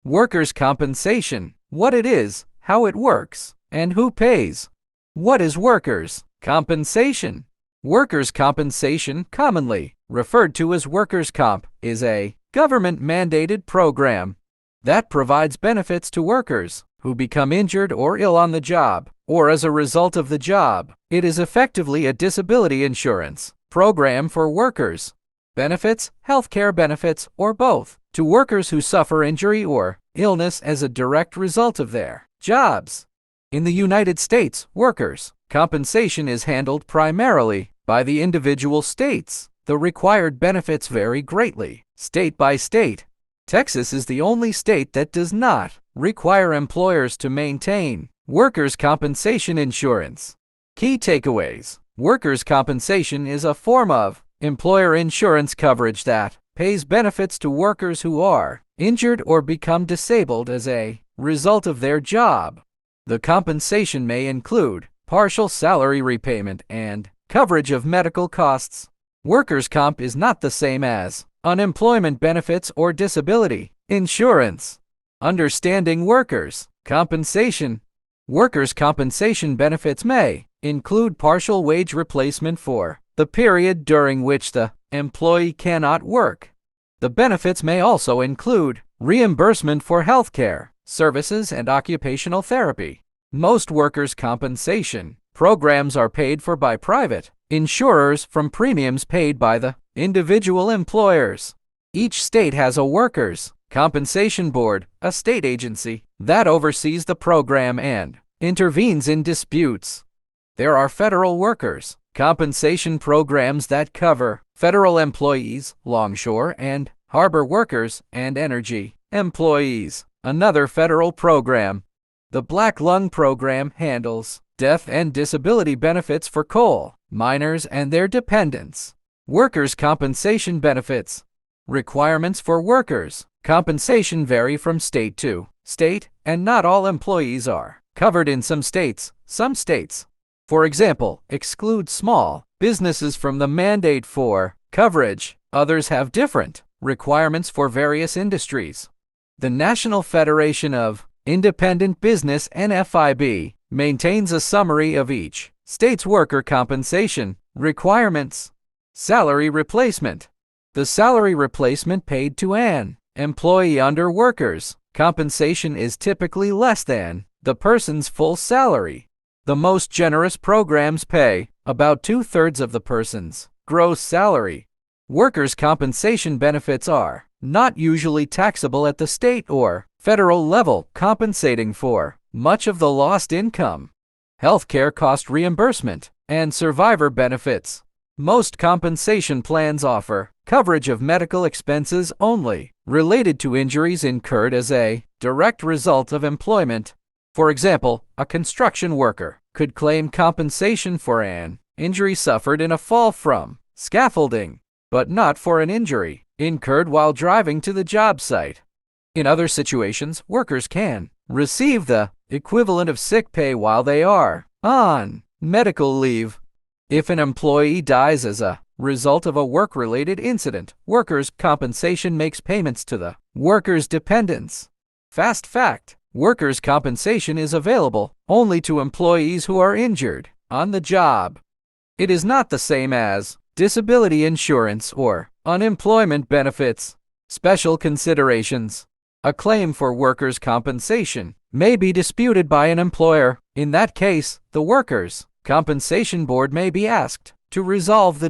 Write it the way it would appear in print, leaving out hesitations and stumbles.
Workers' compensation. What it is, how it works, and who pays. What is workers' compensation? Workers' compensation, commonly referred to as workers' comp, is a government-mandated program that provides benefits to workers who become injured or ill on the job, or as a result of the job. It is effectively a disability insurance program for workers. Benefits, healthcare benefits, or both, to workers who suffer injury or illness as a direct result of their jobs. In the United States, workers' compensation is handled primarily by the individual states. The required benefits vary greatly, state by state. Texas is the only state that does not require employers to maintain workers' compensation insurance. Key takeaways: workers' compensation is a form of employer insurance coverage that pays benefits to workers who are injured or become disabled as a result of their job. The compensation may include partial salary repayment and coverage of medical costs. Workers' comp is not the same as unemployment benefits or disability insurance. Understanding workers' compensation. Workers' compensation benefits may include partial wage replacement for the period during which the employee cannot work. The benefits may also include reimbursement for healthcare services and occupational therapy. Most workers' compensation programs are paid for by private insurers from premiums paid by the individual employers. Each state has a workers' compensation board, a state agency that oversees the program and intervenes in disputes. There are federal workers' compensation programs that cover federal employees, longshore and harbor workers, and energy employees. Another federal program, the Black Lung Program, handles death and disability benefits for coal miners and their dependents. Workers' compensation benefits. Requirements for workers' compensation vary from state to state, and not all employees are covered in some states. Some states, for example, exclude small businesses from the mandate for coverage. Others have different requirements for various industries. The National Federation of Independent Business (NFIB) maintains a summary of each state's worker compensation requirements. Salary replacement. The salary replacement paid to an employee under workers' compensation is typically less than the person's full salary. The most generous programs pay about 2/3 of the person's gross salary. Workers' compensation benefits are not usually taxable at the state or federal level, compensating for much of the lost income. Healthcare cost reimbursement and survivor benefits. Most compensation plans offer coverage of medical expenses only related to injuries incurred as a direct result of employment. For example, a construction worker could claim compensation for an injury suffered in a fall from scaffolding, but not for an injury incurred while driving to the job site. In other situations, workers can receive the equivalent of sick pay while they are on medical leave. If an employee dies as a result of a work-related incident, workers' compensation makes payments to the worker's dependents. Fast fact: workers' compensation is available only to employees who are injured on the job. It is not the same as disability insurance or unemployment benefits. Special considerations. A claim for workers' compensation may be disputed by an employer. In that case, the Workers' Compensation Board may be asked to resolve the